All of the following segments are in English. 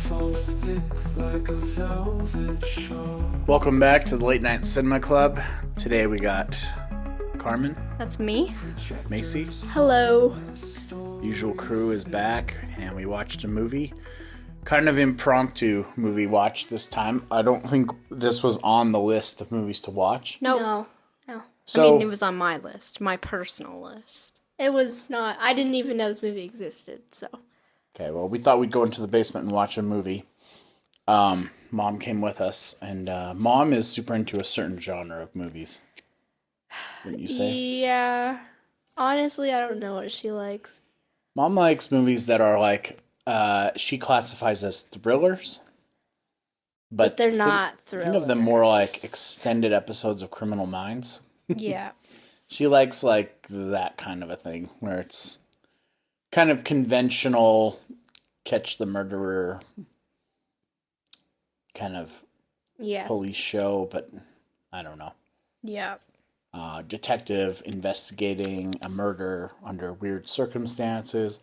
falls thick like a velvet shawl. Welcome back to the Late Night Cinema Club. Today we got Carmen, That's me. Macy. Hello. Usual crew is back, and we watched a movie. Kind of impromptu movie watch this time. I don't think this was on the list of movies to watch. No. So, I mean, it was on my list, my personal list. It was not. I didn't even know this movie existed, so. okay, well, we thought we'd go into the basement and watch a movie. Mom came with us, and Mom is super into a certain genre of movies. Wouldn't you say? Yeah. Honestly, I don't know what she likes. Mom likes movies that are like, she classifies as thrillers. But they're not thrillers. Think of them more like extended episodes of Criminal Minds. Yeah. She likes like that kind of a thing, where it's kind of conventional, catch the murderer kind of Yeah. police show, but I don't know. Yeah. Detective investigating a murder under weird circumstances.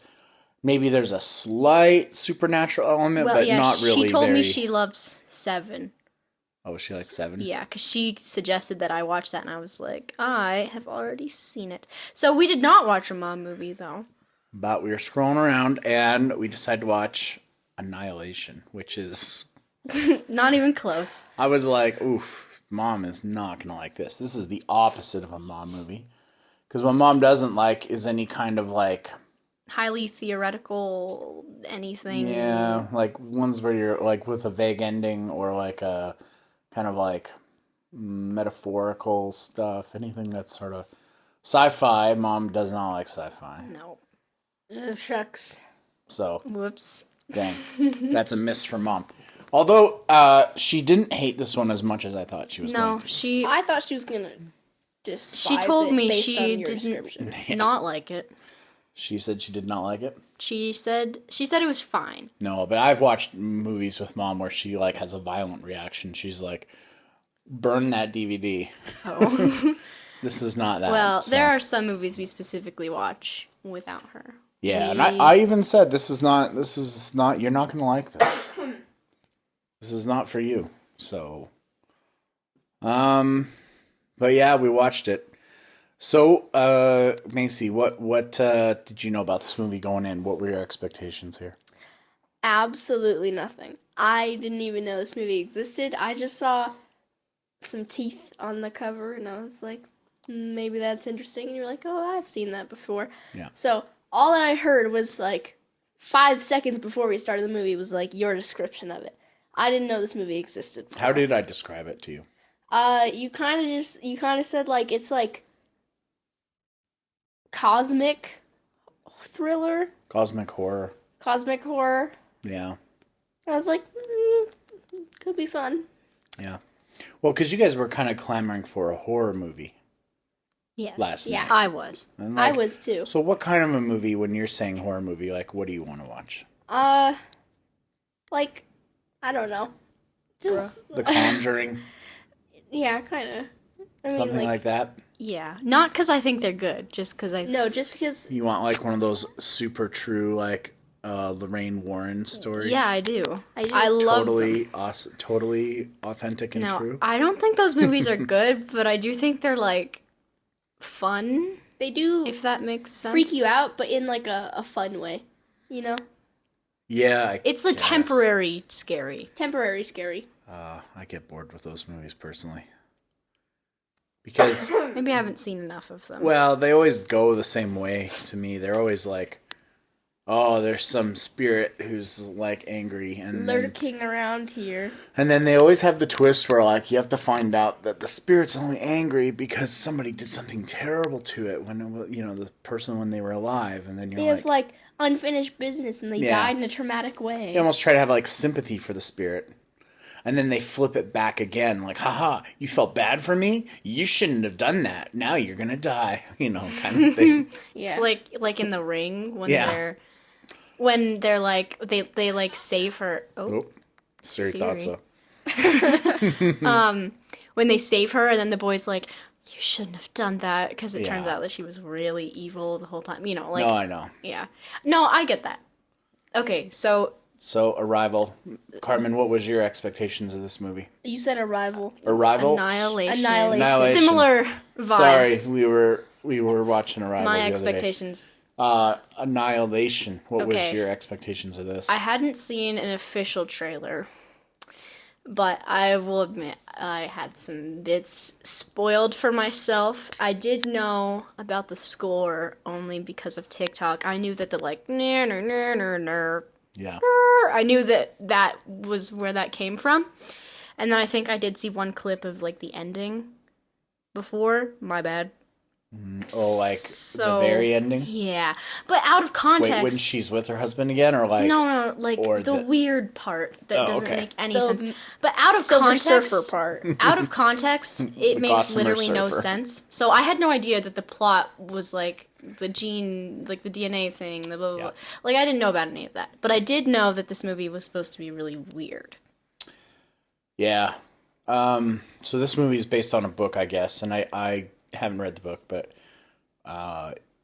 Maybe there's a slight supernatural element, Well, but yeah, not really. she told very... me she loves Seven. Oh, she likes Seven? Yeah, because she suggested that I watch that, and I was like, I have already seen it. So we did not watch a mom movie, though. But we were scrolling around, and we decided to watch Annihilation, which is... Not even close. I was like, oof, Mom is not going to like this. This is the opposite of a mom movie. Because what Mom doesn't like is any kind of like... Highly theoretical anything. Yeah, like ones where you're like with a vague ending or like a kind of like metaphorical stuff. Anything that's sort of sci-fi. Mom does not like sci-fi. No. Shucks. So, Whoops. dang. That's a miss for Mom. Although, she didn't hate this one as much as I thought she was going No, to. she I thought she was gonna despise she told it me based she on your didn't description. not like it. She said she did not like it. She said it was fine. No, but I've watched movies with Mom where she like has a violent reaction. She's like, burn that DVD. Oh. This is not that. Well, so. there are some movies we specifically watch without her. Yeah, and I even said, this is not, you're not going to like this. This is not for you. So, but yeah, we watched it. So, Macy, what did you know about this movie going in? What were your expectations here? Absolutely nothing. I didn't even know this movie existed. I just saw some teeth on the cover, and I was like, maybe that's interesting. And you're like, oh, I've seen that before. Yeah. So all that I heard was like 5 seconds before we started the movie was like your description of it. I didn't know this movie existed before. How did I describe it to you? You kind of said like it's like cosmic thriller, Cosmic horror. cosmic horror. Yeah. I was like, could be fun. Yeah. Well, because you guys were kind of clamoring for a horror movie Yes. last Yeah. night. I was. And, I like, was too. So what kind of a movie, when you're saying horror movie, like what do you want to watch? Like, I don't know. Just, The Conjuring? yeah, kind of. I mean, Something like that? Yeah. Not because I think they're good, just because I... No, just because, You want like one of those super true, like, Lorraine Warren stories? Yeah, I do. I do. I love Totally them. awesome, totally authentic and No, true? I don't think those movies are good, but I do think they're, like, fun, they do if that makes sense. freak you out, but in like a fun way, you know? Yeah, It's a temporary scary. Temporary scary. I get bored with those movies, personally. Because, Maybe I haven't seen enough of them. well, they always go the same way to me. They're always like, oh, there's some spirit who's, like, angry. And then, Lurking around here. and then they always have the twist where, like, you have to find out that the spirit's only angry because somebody did something terrible to it when, the person when they were alive. And then They you're have like unfinished business and they Yeah. died in a traumatic way. they almost try to have, like, sympathy for the spirit. And then they flip it back again, like, haha, you felt bad for me? You shouldn't have done that. Now you're gonna die. Kind of thing. Yeah. It's like in The Ring when Yeah. they're like they like save her. Oh, Siri thought so. When they save her, and then the boy's like, "You shouldn't have done that," because it turns Yeah. out that she was really evil the whole time. Like, No, I know. yeah, no, I get that. Okay, so So, Arrival. Carmen, what was your expectations of this movie? You said Arrival. Arrival? Annihilation. Annihilation. Similar vibes. Sorry, we were watching Arrival My the expectations. other day. Annihilation. What was Okay. your expectations of this? I hadn't seen an official trailer, but I will admit I had some bits spoiled for myself. I did know about the score only because of TikTok. I knew that the like ner ner ner ner ner. Yeah. I knew that was where that came from, and then I think I did see one clip of like the ending before. My bad. Oh, like So, the very ending? Yeah, but out of context. Wait, when she's with her husband again, or like... No, like or the weird part that Oh, doesn't okay. make any The sense. But out of Silver context, Surfer part. out of context, it makes Gossamer literally no Surfer. sense. So I had no idea that the plot was like the gene, like the DNA thing, the blah blah. Yeah. Blah. Like I didn't know about any of that, but I did know that this movie was supposed to be really weird. Yeah. So this movie is based on a book, I guess, and I haven't read the book, but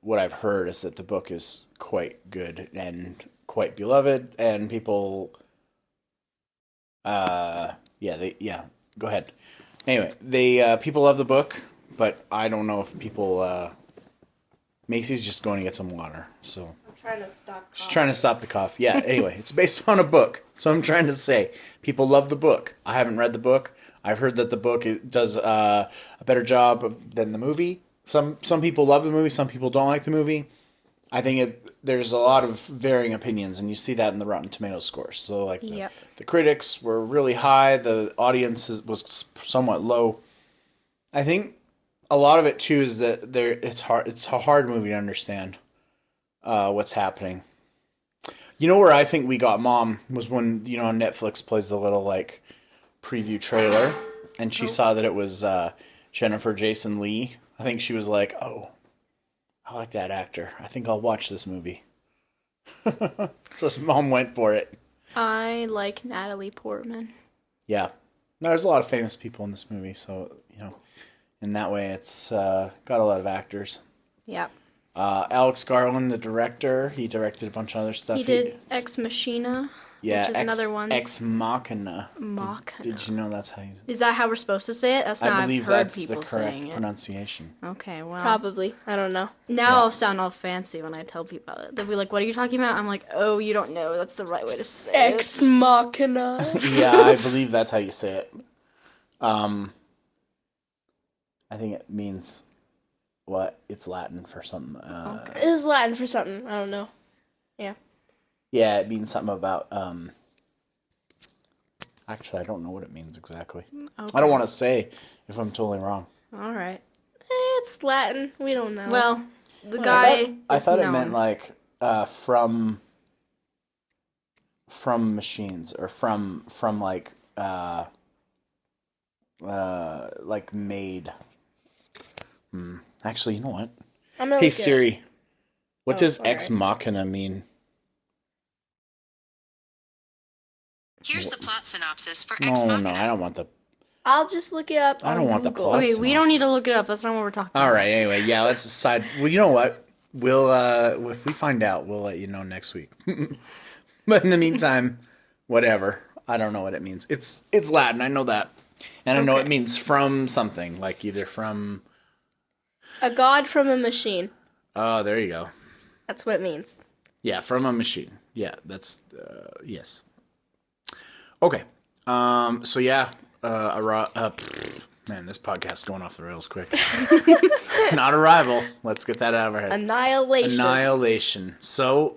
what I've heard is that the book is quite good and quite beloved, and people, go ahead. Anyway, people love the book, but I don't know if people, Macy's just going to get some water, so. Trying to stop. Just trying to stop the cough. Yeah, anyway, it's based on a book. So I'm trying to say, people love the book. I haven't read the book. I've heard that the book does a better job than the movie. Some people love the movie, some people don't like the movie. I think there's a lot of varying opinions, and you see that in the Rotten Tomatoes scores. So, like, Yep. the critics were really high, the audience was somewhat low. I think a lot of it, too, is that it's a hard movie to understand what's happening. You know where I think we got Mom was when, on Netflix plays the little, like, preview trailer, and she saw that it was Jennifer Jason Leigh. I think she was like, oh, I like that actor. I think I'll watch this movie. So Mom went for it. I like Natalie Portman. Yeah. There's a lot of famous people in this movie, so, in that way it's got a lot of actors. Yep. Alex Garland, the director, he directed a bunch of other stuff. He did Ex Machina. Yeah, which is another one. Ex Machina. Machina. Did you know that's how you... Is that how we're supposed to say it? That's not. I believe I've heard that's the people correct saying it. pronunciation. Okay, well. Probably. I don't know. Now I'll sound all fancy when I tell people it. They'll be like, "What are you talking about?" I'm like, "Oh, you don't know. That's the right way to say Ex it." Machina. Yeah, I believe that's how you say it. I think it means what? It's Latin for something. Okay. It was Latin for something. I don't know. Yeah. Yeah, it means something about. Actually, I don't know what it means exactly. Okay. I don't want to say if I'm totally wrong. All right. It's Latin. We don't know. Well, the guy. I thought it known. meant like from machines or from like made. Actually, you know what? I'm gonna Hey look it Siri, what Oh, does alright. ex machina mean? Here's the plot synopsis for No, Ex no, Machina. I don't want the. I'll just look it up. I don't on want the Google. plot. Okay, we don't need to synopsis. look it up. That's not what we're talking All about. right. Anyway, yeah. Let's decide. Well, you know what? We'll if we find out, we'll let you know next week. But in the meantime, whatever. I don't know what it means. It's Latin. I know that, and I know it Okay. means from something, like either from. A god from a machine. Oh, there you go. That's what it means. Yeah, from a machine. Yeah, that's yes. Okay. So yeah, man, this podcast is going off the rails quick. Not Arrival. Let's get that out of our head. Annihilation. Annihilation. So,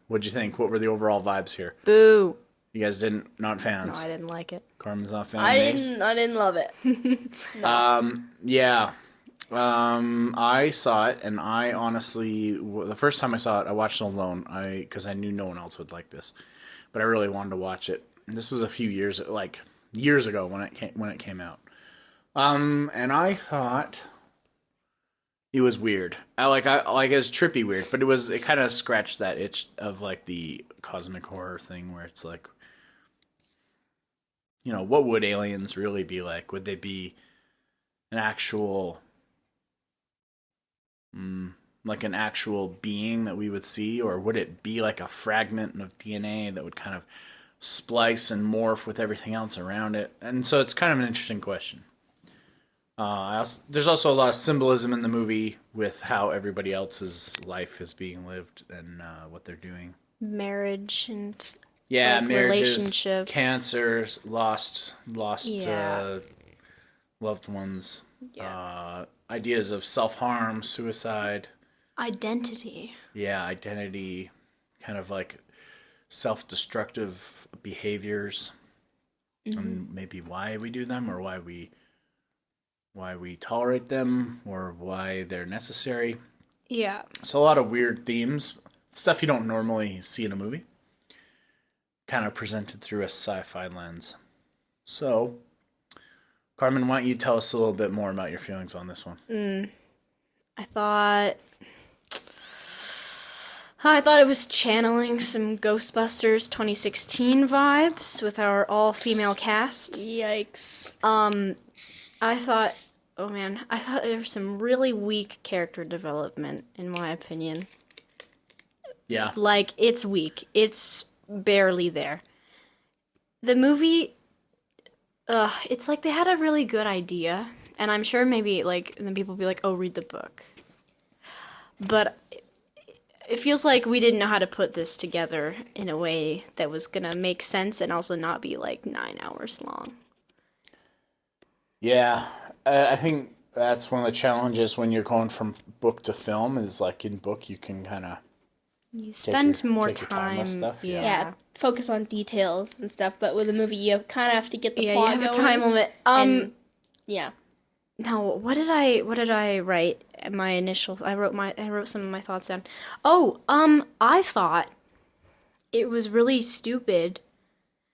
what'd you think? What were the overall vibes here? Boo. You guys not No, fans. I didn't like it. Carmen's not a fan. I Mace? didn't love it. Yeah. I saw it, and I honestly, the first time I saw it, I watched it alone. Because I knew no one else would like this, but I really wanted to watch it. And this was a few years ago when it came out. And I thought it was weird. I it was trippy weird, but it kind of scratched that itch of like the cosmic horror thing where it's like, what would aliens really be like? Would they be an actual like an actual being that we would see, or would it be like a fragment of DNA that would kind of splice and morph with everything else around it? And so it's kind of an interesting question. There's also a lot of symbolism in the movie with how everybody else's life is being lived and what they're doing. Marriage and Yeah, like, marriages, relationships. cancers, lost Yeah. loved ones, Yeah. ideas of self-harm, suicide. Identity. Yeah, identity, kind of like self-destructive behaviors, and maybe why we do them, or why we tolerate them, or why they're necessary. Yeah. So a lot of weird themes, stuff you don't normally see in a movie, kind of presented through a sci-fi lens. So, Carmen, why don't you tell us a little bit more about your feelings on this one? I thought it was channeling some Ghostbusters 2016 vibes with our all-female cast. Yikes. I thought there was some really weak character development, in my opinion. Yeah. Like, it's weak. It's barely there. The movie, it's like they had a really good idea, and I'm sure maybe, like, then people will be like, oh, read the book. But it feels like we didn't know how to put this together in a way that was gonna make sense and also not be, like, 9 hours long. Yeah, I think that's one of the challenges when you're going from book to film, is like in book you can kind of You spend more take your time with stuff, yeah. Yeah, focus on details and stuff, but with a movie you kind of have to get the Yeah, plot you have going. a time limit. And, yeah. No, what did I write? My initial, I wrote some of my thoughts down. Oh, I thought it was really stupid.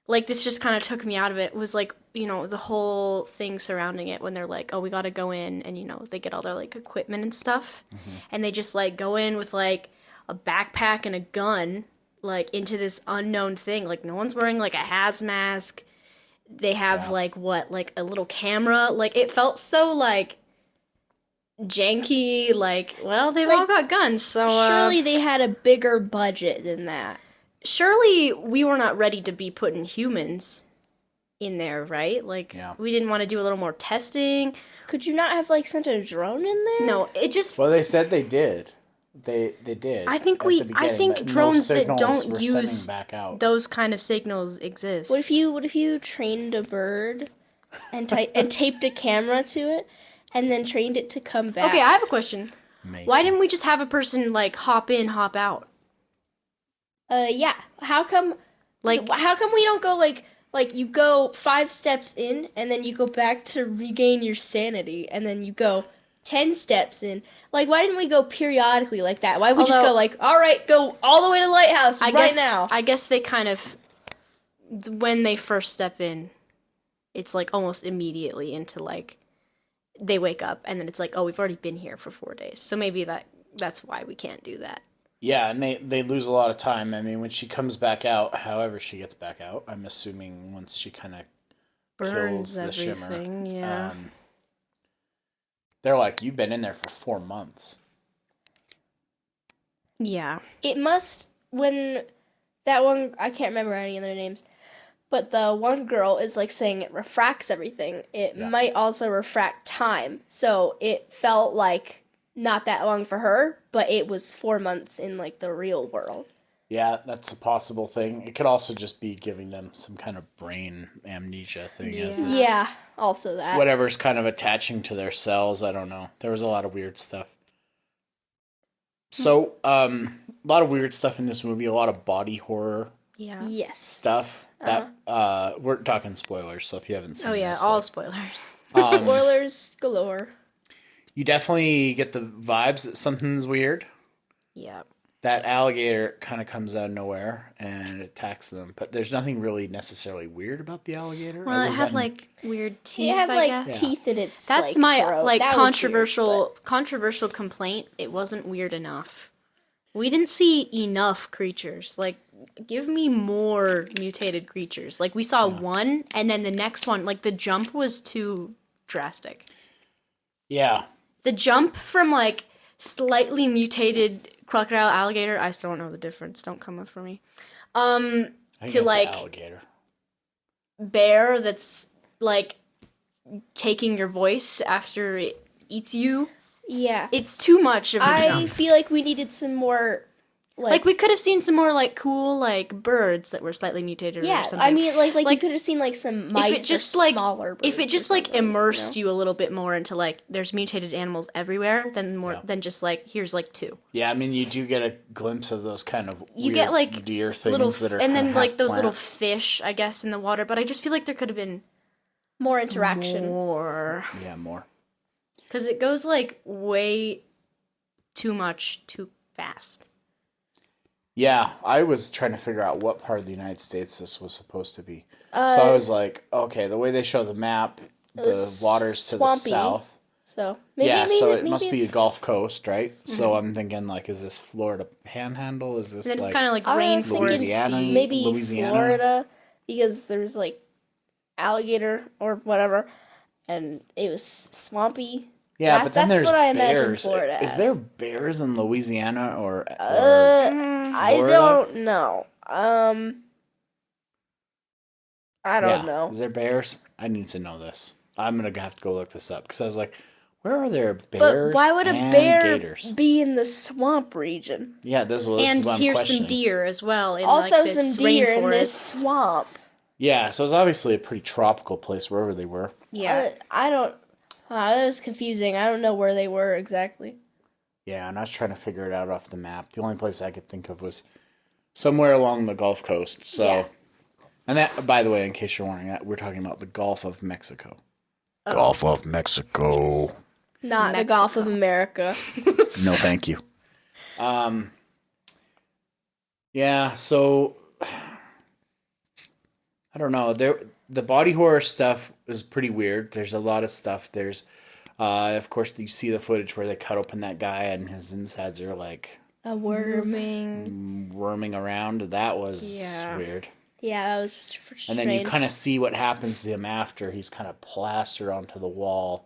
Like, this just kind of took me out of it. Was like, you know, the whole thing surrounding it when they're like, oh, we got to go in, and, you know, they get all their, like, equipment and stuff. And they just, like, go in with, like, a backpack and a gun, like, into this unknown thing. Like, no one's wearing, like, a haz mask. They have, like, like, a little camera. Like, it felt so, like, janky. Like, well, they've all got guns, so... Surely they had a bigger budget than that. Surely we were not ready to be putting humans in there, right? Like, we didn't want to do a little more testing. Could you not have, like, sent a drone in there? No, it just... Well, they said they did. They did. I think drones that don't use those kind of signals exist. What if you trained a bird and taped a camera to it and then trained it to come back? Okay, I have a question. Amazing. Why didn't we just have a person, like, hop in, hop out? Yeah. How come we don't go like you go 5 steps in and then you go back to regain your sanity and then you go 10 steps in? Like, why didn't we go periodically like that? Why would we just go like, all right, go all the way to the lighthouse now? I guess they kind of, when they first step in, it's like almost immediately into like, they wake up and then it's like, oh, we've already been here for 4 days. So maybe that's why we can't do that. Yeah, and they lose a lot of time. I mean, when she comes back out, however she gets back out, I'm assuming once she kind of kills the everything, shimmer. yeah. They're like, you've been in there for 4 months. Yeah. It must, when that one, I can't remember any of their names, but the one girl is like saying it refracts everything. It might also refract time. So it felt like not that long for her, but it was 4 months in like the real world. Yeah, that's a possible thing. It could also just be giving them some kind of brain amnesia thing. Yeah, also that. Whatever's kind of attaching to their cells, I don't know. There was a lot of weird stuff. So, a lot of weird stuff in this movie, a lot of body horror Yes. stuff. That we're talking spoilers, so if you haven't seen this, all spoilers. Spoilers galore. You definitely get the vibes that something's weird. Yeah. That alligator kind of comes out of nowhere and attacks them, but there's nothing really necessarily weird about the alligator. Well, it had like weird teeth. It had I like guess. teeth in its. That's like, my throat. like That was controversial complaint. It wasn't weird enough. We didn't see enough creatures. Like, give me more mutated creatures. Like, we saw one, and then the next one, like, the jump was too drastic. Yeah. The jump from, like, slightly mutated crocodile alligator. I still don't know the difference. Don't come up for me. I think To, it's like, alligator. Bear that's like taking your voice after it eats you. Yeah. It's too much of a I jump. feel like we needed some more, Like we could have seen some more like cool like birds that were slightly mutated or something. I mean, like Like, you could have seen like some mice if it just or like smaller birds if it just or like something, immersed you know? you a little bit more into like there's mutated animals everywhere than just like here's like two. Yeah, I mean, you do get a glimpse of those kind of You weird get like deer things little that are and kinda then like half those little plants. fish I guess in the water, but I just feel like there could have been More interaction. more Yeah, more. because it goes like way too much too fast. Yeah, I was trying to figure out what part of the United States this was supposed to be. So I was like, okay, the way they show the map, the was water's to the swampy. south. So maybe, Yeah, so it maybe must be a it's- Gulf Coast, right? So I'm thinking, like, is this Florida Panhandle? Is this And then it's like kind of like I was thinking Louisiana? rainforesty. maybe Louisiana? Florida because there's like alligator or whatever, and it was swampy. Yeah, but then that's there's what I imagine bears. Florida Is as. there bears in Louisiana or I Florida? don't know. I don't know. Is there bears? I need to know this. I'm gonna have to go look this up because I was like, where are there But bears? why would a and bear gators? be in the swamp region? Yeah, this is And what I'm here's some questioning. deer as well. In Also, like this some deer in this rainforest. swamp. Yeah, so it's obviously a pretty tropical place wherever they were. Yeah. I don't. That was confusing. I don't know where they were exactly. Yeah, and I was trying to figure it out off the map. The only place I could think of was somewhere along the Gulf Coast. So, Yeah. and that, by the way, in case you're wondering, that we're talking about the Gulf of Mexico. Gulf of Mexico. Yes. Not the Mexico. Gulf of America. No, thank you. Yeah, so I don't know. The body horror stuff is pretty weird. There's a lot of stuff. There's, of course, you see the footage where they cut open that guy and his insides are like A worm. worming around. That was Yeah. weird. Yeah, that was strange. And then you kind of see what happens to him after he's kind of plastered onto the wall.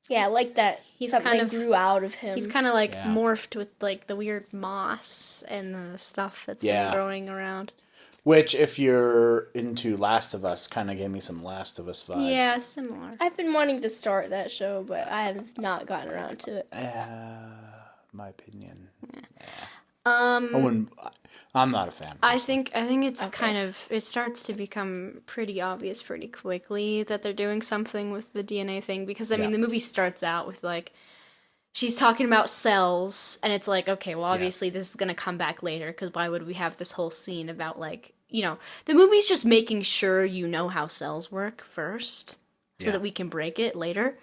Yeah, like that. He's Something kind of- grew out of him. He's kind of like Yeah. morphed with like the weird moss and the stuff that's Yeah. been growing around. Which, if you're into Last of Us, kind of gave me some Last of Us vibes. Yeah, similar. I've been wanting to start that show, but I have not gotten around to it. My opinion. Um, I'm not a fan. I think it's Okay. kind of it starts to become pretty obvious pretty quickly that they're doing something with the DNA thing because I mean Yeah. the movie starts out with like she's talking about cells and it's like okay well obviously this is going to come back later because why would we have this whole scene about like you know the movie's just making sure you know how cells work first so Yeah. that we can break it later.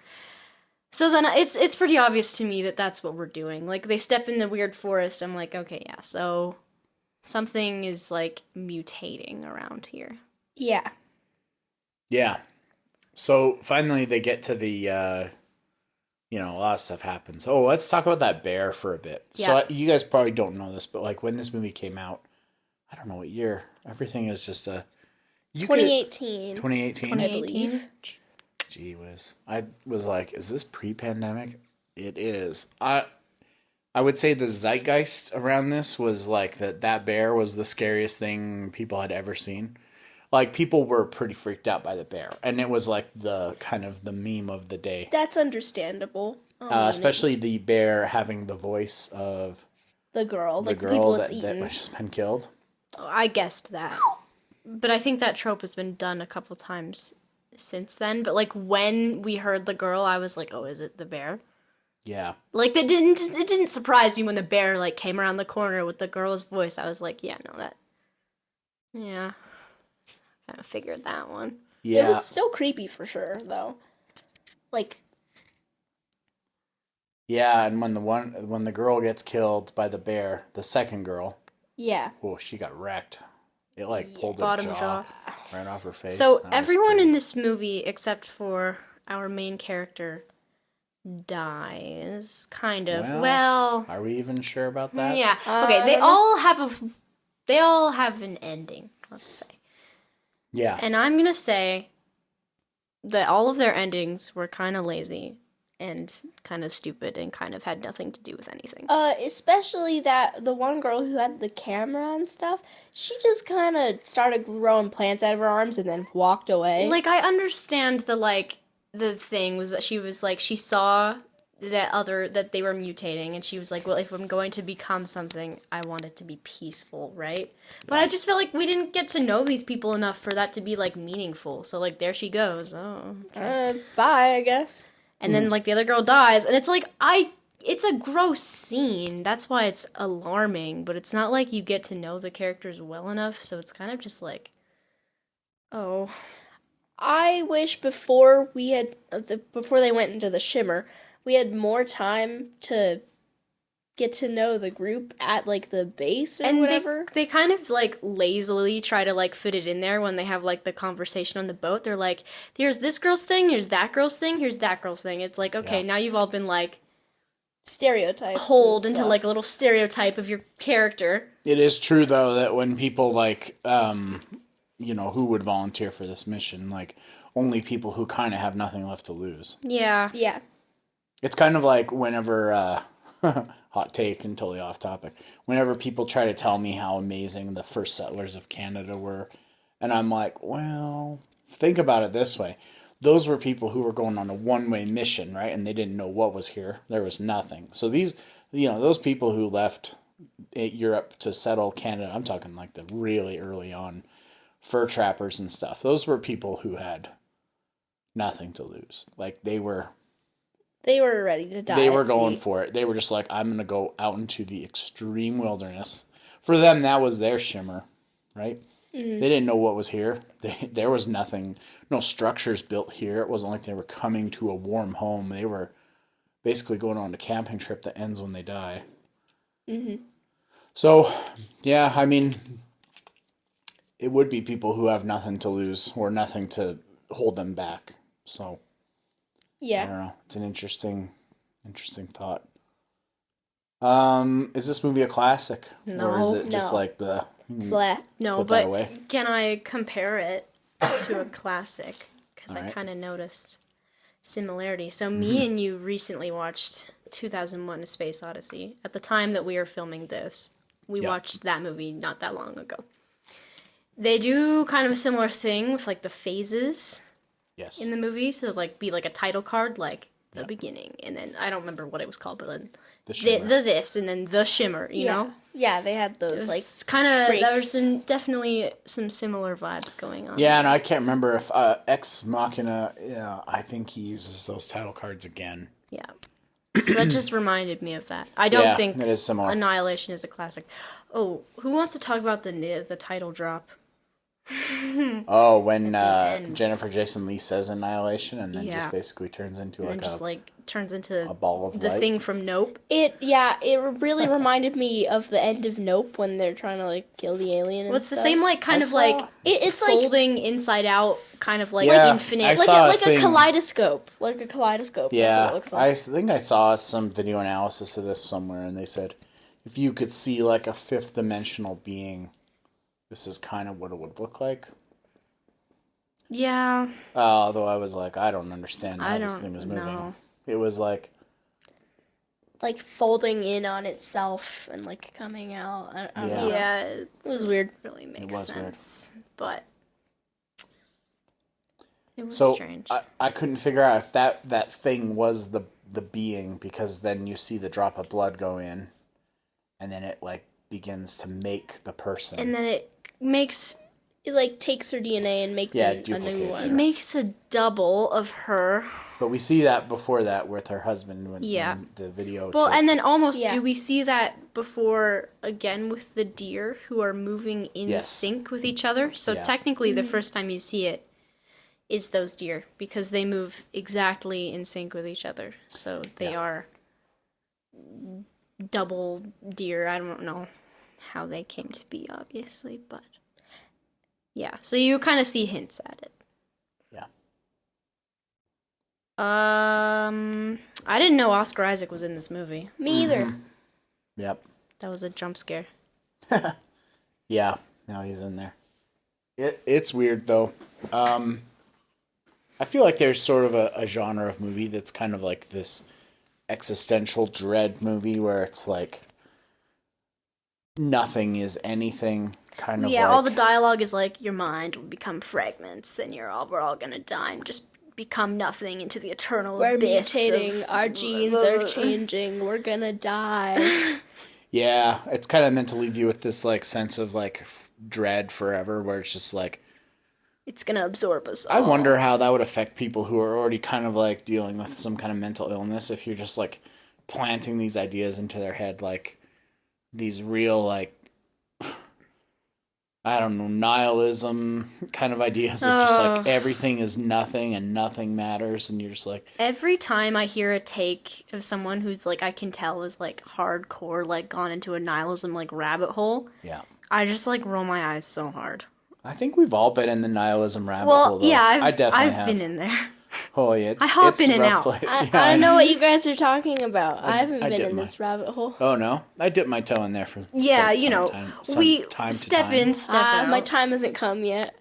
So then it's pretty obvious to me that that's what we're doing. Like they step in the weird forest. I'm like, okay, yeah. So something is like mutating around here. Yeah. Yeah. So finally they get to the, a lot of stuff happens. Oh, let's talk about that bear for a bit. So Yeah. you guys probably don't know this, but like when this movie came out, I don't know what year. Everything is just a... 2018. 2018? I believe. Gee whiz. I was like, is this pre-pandemic? It is. I would say the zeitgeist around this was like that bear was the scariest thing people had ever seen. Like people were pretty freaked out by the bear, and it was like the kind of the meme of the day. That's understandable. I mean, Especially it's the bear having the voice of the girl, the like the girl people that it's that eaten. has been killed. Oh, I guessed that. But I think that trope has been done a couple times since then. But like when we heard the girl, I was like, oh, is it the bear? Yeah. Like it didn't surprise me when the bear like came around the corner with the girl's voice. I was like, yeah, no, that. Yeah. Kind of figured that one. Yeah. It was still creepy for sure, though. Like, Yeah, and when the girl gets killed by the bear, the second girl, yeah. oh, she got wrecked. It like pulled her Bottom jaw, jaw. right off her face. So That was everyone pretty- in this movie, except for our main character, dies. Kind of. Well, Are we even sure about that? yeah. Okay, they all have an ending. Let's say, Yeah. and I'm gonna say that all of their endings were kind of lazy, and kind of stupid and kind of had nothing to do with anything. Especially that the one girl who had the camera and stuff, she just kind of started growing plants out of her arms and then walked away. Like, I understand the thing was that she was like, she saw that they were mutating, and she was like, well, if I'm going to become something, I want it to be peaceful, right? But I just felt like we didn't get to know these people enough for that to be, like, meaningful. So, like, there she goes. Oh, okay. Bye, I guess. And then, like, the other girl dies, and it's like, it's a gross scene. That's why it's alarming, but it's not like you get to know the characters well enough, so it's kind of just like, oh. I wish before they went into the Shimmer, we had more time to get to know the group at, like, the base or whatever. They kind of, like, lazily try to, like, fit it in there when they have, like, the conversation on the boat. They're like, here's this girl's thing, here's that girl's thing, here's that girl's thing. It's like, okay, now you've all been, like, stereotype hold into, like, a little stereotype of your character. It is true, though, that when people, like, who would volunteer for this mission, like, only people who kind of have nothing left to lose. Yeah. Yeah. It's kind of like whenever, hot take and totally off topic, whenever people try to tell me how amazing the first settlers of Canada were, and I'm like, well, think about it this way. Those were people who were going on a one-way mission, right? And they didn't know what was here. There was nothing. So these, those people who left Europe to settle Canada, I'm talking like the really early on fur trappers and stuff. Those were people who had nothing to lose. Like, they were ready to die. They were going for it. They were just like, I'm going to go out into the extreme wilderness. For them, that was their Shimmer, right? Mm-hmm. They didn't know what was here. There was nothing, no structures built here. It wasn't like they were coming to a warm home. They were basically going on a camping trip that ends when they die. Mm-hmm. So, yeah, I mean, it would be people who have nothing to lose or nothing to hold them back. So, yeah, I don't know. It's an interesting thought. Is this movie a classic? No, or is it just no. like the... Blah. No, Put that but away. can I compare it to a classic? Because I Alright. kind of noticed similarities. So me and you recently watched 2001: A Space Odyssey. At the time that we were filming this, we watched that movie not that long ago. They do kind of a similar thing with, like, the phases Yes. in the movie. So, like, be like a title card, like the beginning, and then I don't remember what it was called, but then The Shimmer. the this, and then the Shimmer. You know. Yeah, they had those, like, It's kind of, there was breaks. definitely some similar vibes going on. Yeah, and I can't remember if Ex Machina, I think he uses those title cards again. Yeah. So that just reminded me of that. I don't think it is similar. Annihilation is a classic. Oh, who wants to talk about the title drop? Oh, when end. Jennifer Jason Leigh says Annihilation and then Yeah. just basically turns into And like just, like, turns into a ball of the light. thing from Nope. It really reminded me of the end of Nope when they're trying to, like, kill the alien and Well, it's the stuff. same, like, kind I of, like, saw- It's like folding inside out, kind of, like, Yeah, infinite. I like saw like a thing- kaleidoscope. Like a kaleidoscope. That's Yeah, what it looks like. I think I saw some video analysis of this somewhere, and they said if you could see like a fifth dimensional being, this is kind of what it would look like. Yeah. Although I was like, I don't understand how I this don't thing is moving. know. It was like, Like folding in on itself and, like, coming out. I don't know. Yeah, It was weird. really makes was weird. sense. But it was so strange. I couldn't figure out if that thing was the being, because then you see the drop of blood go in, and then it like begins to make the person. And then it makes It, like, takes her DNA and makes a new duplicates one. her. makes a double of her. But we see that before that with her husband when Yeah. in the video. Well, and then almost Yeah. do we see that before again with the deer who are moving in Yes. sync with each other? So Yeah. technically the first time you see it is those deer because they move exactly in sync with each other. So they are double deer. I don't know how they came to be, obviously, but yeah. So you kind of see hints at it. Yeah. I didn't know Oscar Isaac was in this movie. Me either. Mm-hmm. Yep. That was a jump scare. Yeah. Now he's in there. It's weird though. I feel like there's sort of a genre of movie that's kind of like this existential dread movie where it's like nothing is anything. Kind of Yeah, like, all the dialogue is like your mind will become fragments, and we're all gonna die and just become nothing into the eternal We're abyss. mutating. Of, Our genes are changing. We're gonna die. yeah, it's kind of meant to leave you with this like sense of like dread forever, where it's just like, It's gonna absorb us all. I wonder how that would affect people who are already kind of like dealing with some kind of mental illness if you're just like planting these ideas into their head, like these real like, I don't know, nihilism kind of ideas of just like everything is nothing and nothing matters, and you're just like, Every time I hear a take of someone who's like I can tell is like hardcore, like gone into a nihilism like rabbit hole, yeah. I just like roll my eyes so hard. I think we've all been in the nihilism rabbit hole. Well, Though. yeah, I definitely I've have. been in there. Oh yeah, I hop it's in and rough out. place. I Yeah, don't know what you guys are talking about. I haven't I been did in mine. this rabbit hole. Oh no, I dipped my toe in there for Yeah, we time to step time. in, step out. My time hasn't come yet.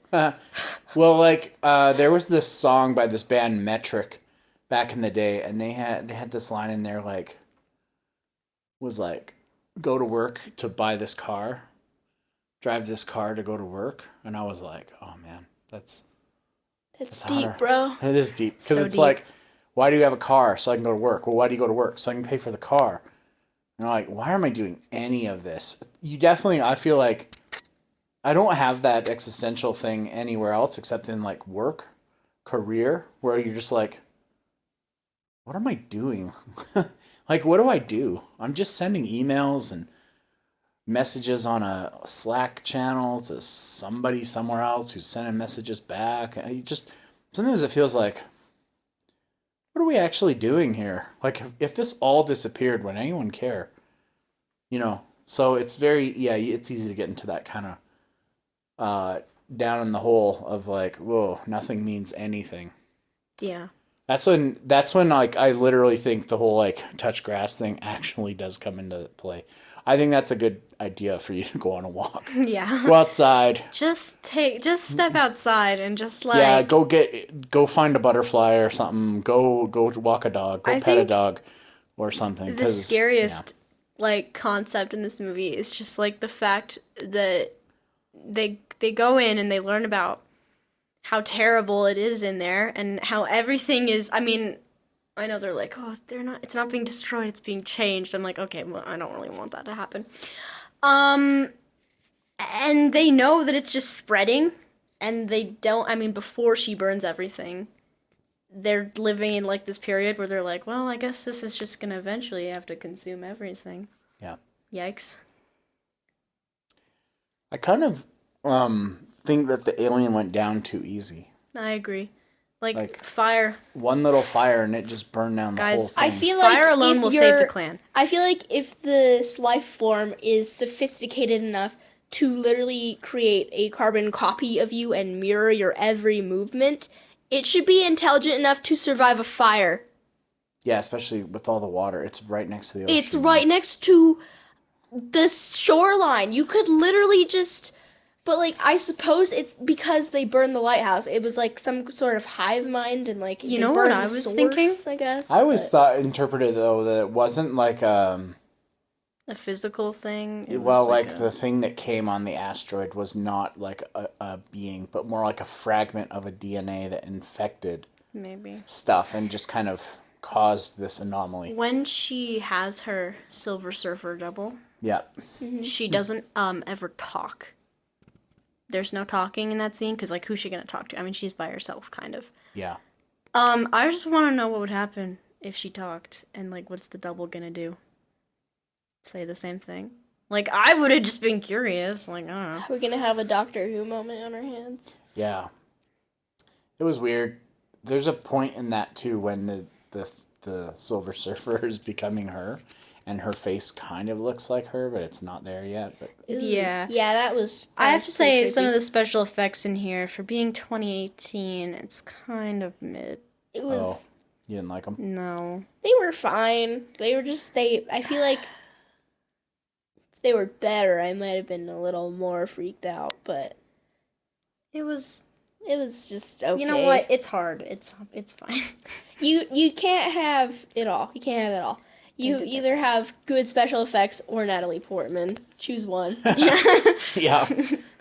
Well, like there was this song by this band Metric back in the day, and they had this line in there like was like, go to work to buy this car, drive this car to go to work, and I was like, oh man, that's Deep, hotter. bro. It is deep because So it's deep. like, why do you have a car? So I can go to work. Well, why do you go to work? So I can pay for the car. And I'm like, why am I doing any of this? You definitely, I feel like I don't have that existential thing anywhere else except in like work, career, where you're just like, what am I doing? Like, what do I do? I'm just sending emails and messages on a Slack channel to somebody somewhere else who's sending messages back. And you just, sometimes it feels like, what are we actually doing here? Like, if this all disappeared, would anyone care? You know, so it's very, yeah, it's easy to get into that kind of down in the hole of like, whoa, nothing means anything. Yeah. That's when like I literally think the whole like touch grass thing actually does come into play. I think that's a good idea for you to go on a walk. Yeah. Go outside. Just step outside and just like Yeah, go find a butterfly or something. Go walk a dog. Go I pet a think dog or something. the scariest like concept in this movie is just like the fact that they go in and they learn about how terrible it is in there and how everything is. I mean, I know they're like, oh, it's not being destroyed, it's being changed. I'm like, okay, well, I don't really want that to happen. And they know that it's just spreading, and they don't, I mean, before she burns everything, they're living in like this period where they're like, well, I guess this is just gonna eventually have to consume everything. Yeah. Yikes. I kind of think that the alien went down too easy. I agree. Like fire. One little fire and it just burned down the Guys, whole thing. I feel like fire alone if will save the clan. I feel like if this life form is sophisticated enough to literally create a carbon copy of you and mirror your every movement, it should be intelligent enough to survive a fire. Yeah, especially with all the water. It's right next to the ocean. It's right next to the shoreline. You could literally just... But, like, I suppose it's because they burned the lighthouse. It was, like, some sort of hive mind and, like, You they know burned what I the was thinking? I guess. I always interpreted, though, that it wasn't like A physical thing. It well, was like the thing that came on the asteroid was not like a being, but more like a fragment of a DNA that infected maybe stuff and just kind of caused this anomaly. when she has her Silver Surfer double, Yeah. she doesn't ever talk. There's no talking in that scene because like who's she gonna talk to? I mean, she's by herself, kind of. Yeah. I just want to know what would happen if she talked, and like, what's the double gonna do? Say the same thing? Like, I would have just been curious. Like, I don't know. We're gonna have a Doctor Who moment on our hands. Yeah. It was weird. There's a point in that too when the Silver Surfer is becoming her, and her face kind of looks like her, but it's not there yet. But Yeah. Yeah, that was... I have to say, some of the special effects in here, for being 2018, it's kind of mid. It was... you didn't like them? No. They were fine. They were just... I feel like... If they were better, I might have been a little more freaked out, but... It was It was just okay. You know what? It's hard. It's fine. You can't have it all. You can't have it all. You Can do either this. have good special effects or Natalie Portman. Choose one. Yeah.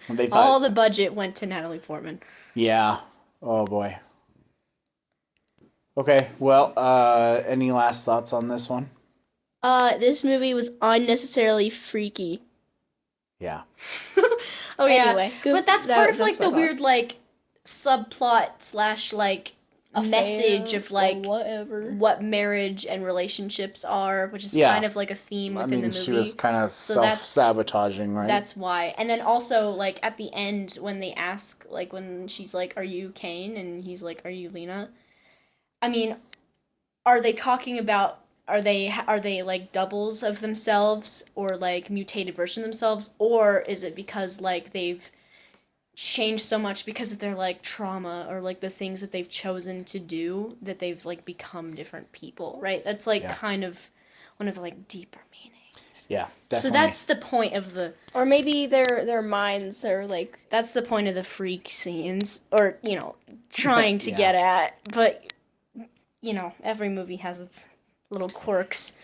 They thought, All the budget went to Natalie Portman. yeah. Oh boy. Okay. Well, any last thoughts on this one? This movie was unnecessarily freaky. Yeah. Oh yeah, Anyway, good- but that's part of that's like the my weird thoughts. like subplot / like message of like whatever. what marriage and relationships are, which is Yeah. kind of like a theme I within mean, the movie. she was kind of So that's- self-sabotaging, right? That's why. And then also like at the end when they ask like when she's like, "Are you Kane?" and he's like, "Are you Lena?" I mean, are they talking about are they like doubles of themselves or like mutated version of themselves, or is it because like they've changed so much because of their like trauma or like the things that they've chosen to do that they've like become different people, right? That's like Yeah. kind of one of the like deeper meanings. Yeah, So definitely. that's the point of the Or maybe their minds are like that's the point of the freak scenes, or you know, trying to Yeah. get at. But you know, every movie has its little quirks.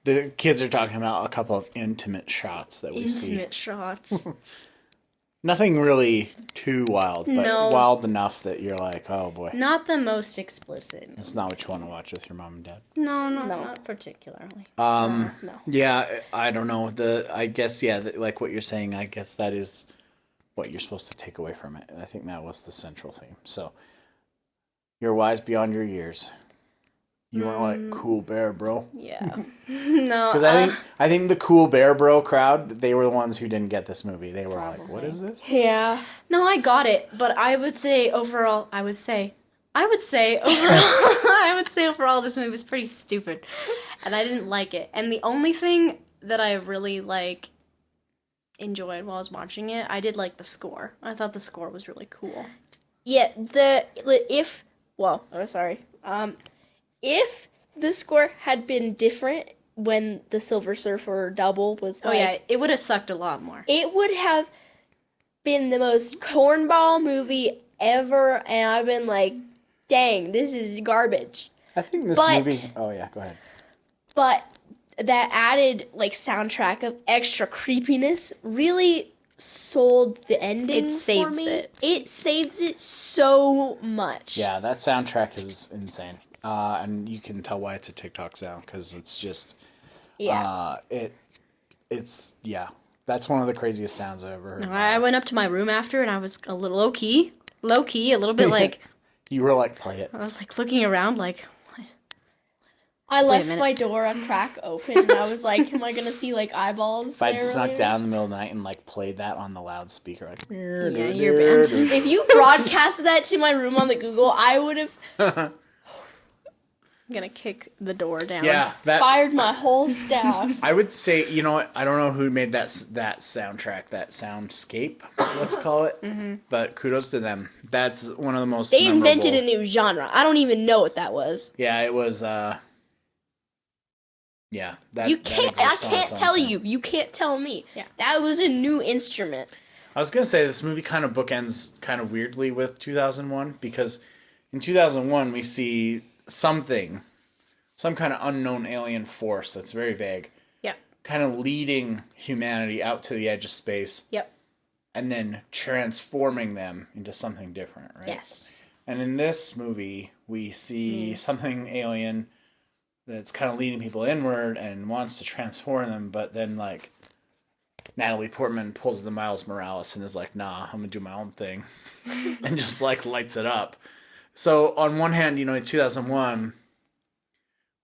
The kids are talking about a couple of intimate shots that we see. Intimate shots. Nothing really too wild, but No. wild enough that you're like, oh boy. Not the most explicit. It's not what you want to watch with your mom and dad. No, not particularly. no. Yeah, I don't know. I guess, yeah, like what you're saying, I guess that is what you're supposed to take away from it. I think that was the central theme. So, you're wise beyond your years. You weren't like cool bear, bro. Yeah. No. Because I think the cool bear, bro crowd, they were the ones who didn't get this movie. They were like, what is this? yeah. No, I got it, but I would say overall, I would say overall, this movie was pretty stupid, and I didn't like it. And the only thing that I really like enjoyed while I was watching it, I did like the score. I thought the score was really cool. Yeah, if the score had been different when the Silver Surfer double was like, Oh yeah, it would have sucked a lot more. it would have been the most cornball movie ever, and I've been like, dang, this is garbage. I think this But- movie... Oh, yeah, go ahead. But that added like soundtrack of extra creepiness really sold the ending. It saves for me. it. It saves it so much. Yeah, that soundtrack is insane. And you can tell why it's a TikTok sound, because it's just... Yeah. It's... Yeah. That's one of the craziest sounds I've ever heard. I went up to my room after, and I was a little low key, a little bit like You were like, play it. I was like looking around, like what? I left minute. my door a crack open, and I was like, "Am I gonna see like eyeballs?" If I'd there snuck later? down in the middle of the night and like played that on the loudspeaker, like... Yeah, you're banned. If you broadcasted that to my room on the Google, I would have I'm gonna kick the door down. Yeah, that... fired my whole staff. I would say, you know what? I don't know who made that soundtrack, that soundscape, let's call it. But kudos to them. That's one of the most. They invented a memorable- new genre. I don't even know what that was. Yeah, it was. Yeah, that. You that can't. I exists on can't its own tell thing. you. You can't tell me. Yeah. That was a new instrument. I was gonna say this movie kind of bookends kind of weirdly with 2001, because in 2001 we see some kind of unknown alien force that's very vague, Yep. kind of leading humanity out to the edge of space, Yep. and then transforming them into something different, right? Yes. And in this movie, we see something alien that's kind of leading people inward and wants to transform them, but then, like, Natalie Portman pulls the Miles Morales and is like, nah, I'm going to do my own thing. And just, like, lights it up. So, on one hand, you know, in 2001,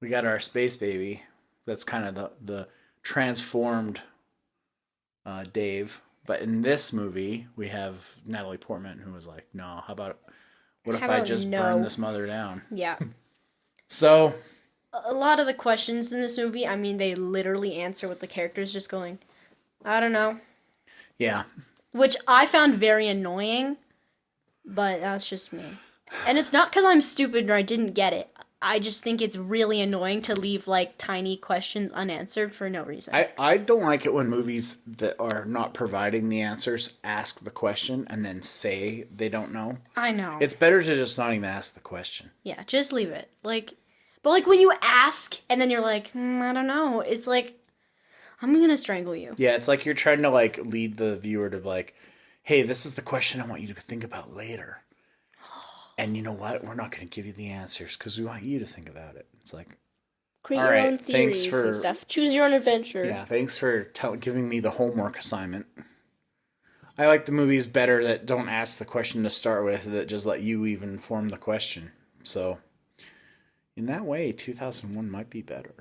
we got our space baby. That's kind of the transformed Dave. But in this movie, we have Natalie Portman, who was like, no, what if How I about just no? burn this mother down? Yeah. So, A lot of the questions in this movie, I mean, they literally answer with the characters just going, I don't know. yeah. Which I found very annoying, but that's just me. And it's not because I'm stupid or I didn't get it. I just think it's really annoying to leave like tiny questions unanswered for no reason. I don't like it when movies that are not providing the answers ask the question and then say they don't know. I know. It's better to just not even ask the question. Yeah, just leave it. Like, but like when you ask and then you're like, I don't know. It's like, I'm gonna strangle you. Yeah, it's like you're trying to like lead the viewer to like, hey, this is the question I want you to think about later. And you know what? We're not going to give you the answers because we want you to think about it. It's like, Create all your right, own thanks theories for- and stuff. Choose your own adventure. yeah, thanks for giving me the homework assignment. I like the movies better that don't ask the question to start with, that just let you even form the question. So, in that way, 2001 might be better.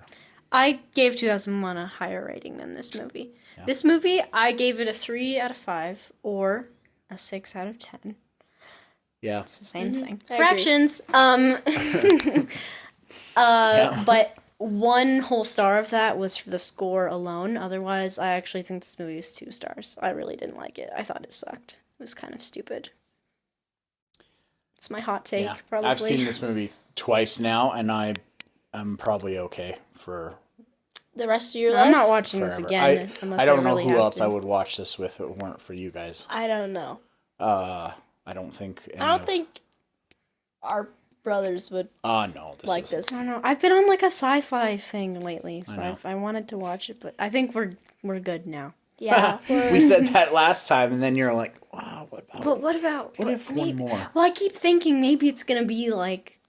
I gave 2001 a higher rating than this movie. Yeah. This movie, I gave it a 3 out of 5 or a 6 out of 10. Yeah. It's the same thing. I Fractions. But one whole star of that was for the score alone. Otherwise, I actually think this movie is 2 stars. I really didn't like it. I thought it sucked. It was kind of stupid. It's my hot take, probably. I've seen this movie twice now, and I'm probably okay for The rest of your life? I'm not watching this forever. again unless I don't know really who have else to. I would watch this with if it weren't for you guys. I don't know. I don't think. I don't think our brothers would No, like is, this. I don't know. I've been on like a sci-fi thing lately, so know. I wanted to watch it, but I think we're good now. Yeah. We said that last time, and then you're like, "Wow, what about? But what about what if one more?" Well, I keep thinking maybe it's gonna be like.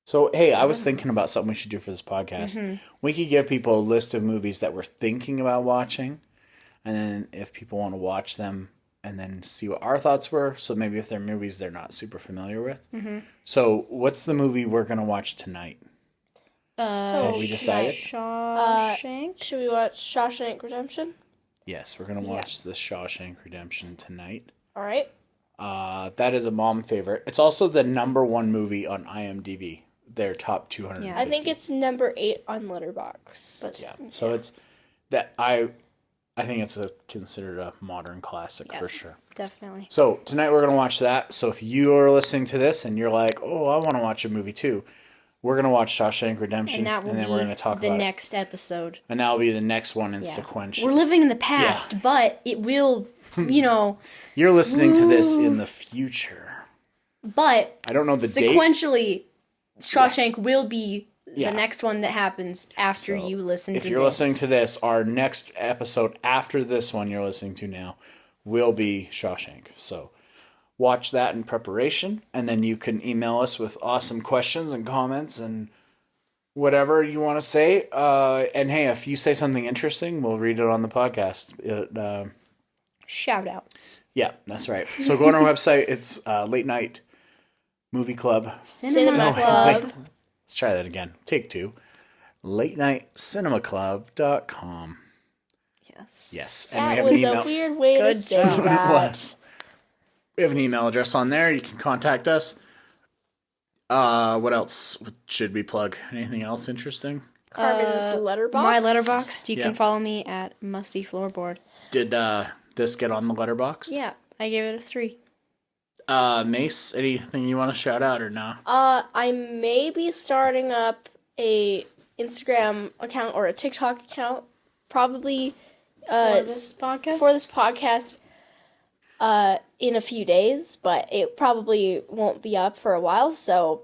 So hey, I was thinking about something we should do for this podcast. Mm-hmm. We could give people a list of movies that we're thinking about watching, and then if people want to watch them, and then see what our thoughts were. So maybe if they're movies they're not super familiar with. Mm-hmm. So what's the movie we're gonna watch tonight? Have we decided? Shawshank. Should we watch Shawshank Redemption? Yes, we're gonna watch The Shawshank Redemption tonight. All right. That is a mom favorite. It's also the #1 movie on IMDb. Their top 250. Yeah. I think it's number 8 on Letterboxd. But Yeah. So it's that I think it's considered a modern classic for sure. Definitely. So tonight we're gonna watch that. So if you are listening to this and you're like, oh, I want to watch a movie too, we're gonna watch Shawshank Redemption, And that will then be we're gonna talk the about next episode. and that will be the next one in Yeah. sequential. We're living in the past, but it will, You're listening to this in the future. but I don't know the date. sequentially, Shawshank will be Yeah. the next one that happens after So, you listen to this. If you're listening to this, our next episode after this one you're listening to now will be Shawshank. So watch that in preparation, and then you can email us with awesome questions and comments and whatever you want to say. And hey, if you say something interesting, we'll read it on the podcast. Shout outs. Yeah, that's right. So go on our website. It's Late Night Movie Club. Cinema Oh, Club. wait. Let's try that again. Take 2. LateNightCinemaClub.com. Yes. Yes. And we that have an was email. a weird way to Good say job. It that. was. We have an email address on there. You can contact us. What else should we plug? Anything else interesting? Carmen's letterbox. My letterbox. You Yeah. can follow me at Musty Floorboard. Did this get on the letterbox? Yeah, I gave it a 3. Mace, anything you want to shout out or no? I may be starting up a Instagram account or a TikTok account, probably For this podcast? for this podcast in a few days, but it probably won't be up for a while. So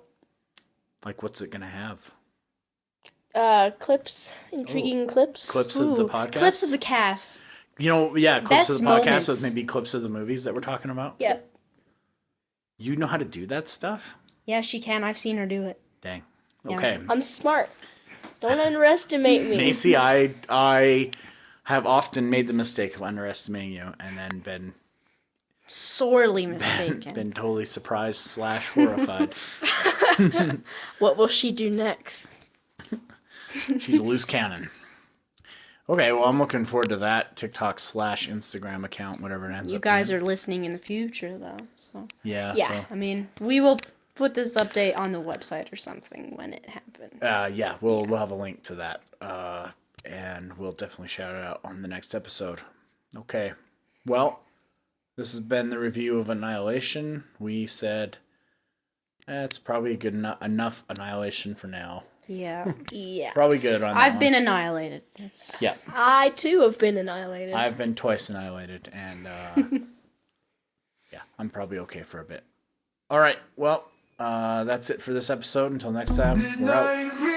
Like, what's it going to have? clips, intriguing clips. Clips of the podcast? Clips of the cast. Clips Best of the podcast moments. with maybe clips of the movies that we're talking about? Yep. You know how to do that stuff? Yeah, she can. I've seen her do it. Dang. Yeah. Okay. I'm smart. Don't underestimate me. Macy, I have often made the mistake of underestimating you and then been Sorely mistaken. totally surprised / horrified. What will she do next? She's a loose cannon. Okay, well, I'm looking forward to that TikTok / Instagram account, whatever it ends You up guys being. are listening in the future, though. So, Yeah. Yeah. So, I mean, we will put this update on the website or something when it happens. yeah, we'll have a link to that, and we'll definitely shout it out on the next episode. Okay, well, this has been the review of Annihilation. We said That's probably good enough Annihilation for now. Yeah. Yeah. Probably good on that I've one. been annihilated. That's... Yeah. I too have been annihilated. I've been twice annihilated, and yeah, I'm probably okay for a bit. All right, well, that's it for this episode. Until next time, we're out. Midnight